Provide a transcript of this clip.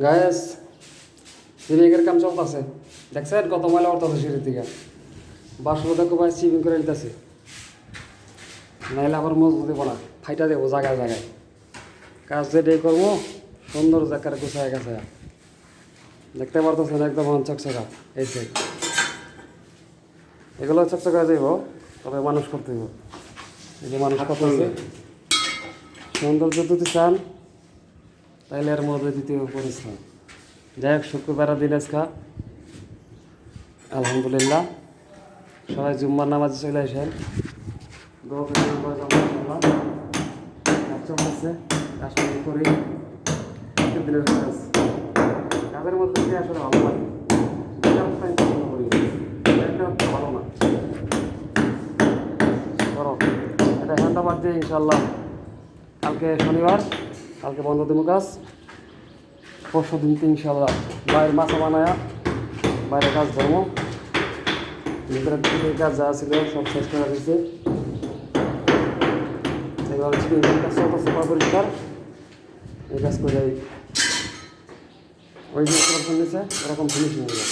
Guys সিভিংয়ের কাম চলতেছে, দেখছেন কত ময়লা উঠতেছে সিঁড়ির দিকে। বাসগুলো দেখো ভাই সিভিং করে নিতেছে, নাইলে আবার মজবুত দেবো না, ফাইটা দেবো জায়গায় জায়গায়। কাজ যেটাই করবো সুন্দর জায়গার গুছায় গেছে, দেখতে পারতেছেন একদম চকচকা। এই যে এগুলো চকচকা যাইব, তবে মানুষ করতে হইব। এই যে মানুষ করতেছে, সৌন্দর্য যদি চান তাইলে এর মধ্যে দিতে হবে পরিশ্রম। যাই হোক, শুক্রবার দিন আজকা আলহামদুলিল্লাহ, সবাই জুম্মার নামাজে চলে আসেন। চলতেছে কাজটা করি, দিনের কাজ কাজের মধ্যে দিয়ে আসলে ভালো লাগে, ভালো না করো এটা ঘন্টা বাদ দিয়ে ইনশাল্লাহ কালকে শনিবার, কালকে বন্ধ দেবো কাজ। পরশু দিনকে ইনশাল্লাহ বাইরের মাছা বানায়া বাইরে কাজ ধরবো। ভিতরের দিকে কাজ যা ছিল সব শেষ করা দিয়েছে। এবার হচ্ছে কাজ চলতেছে পরিষ্কার, এই কাজ করে ওই যে নিচে এরকম ফিনিশিং হয়ে যায়।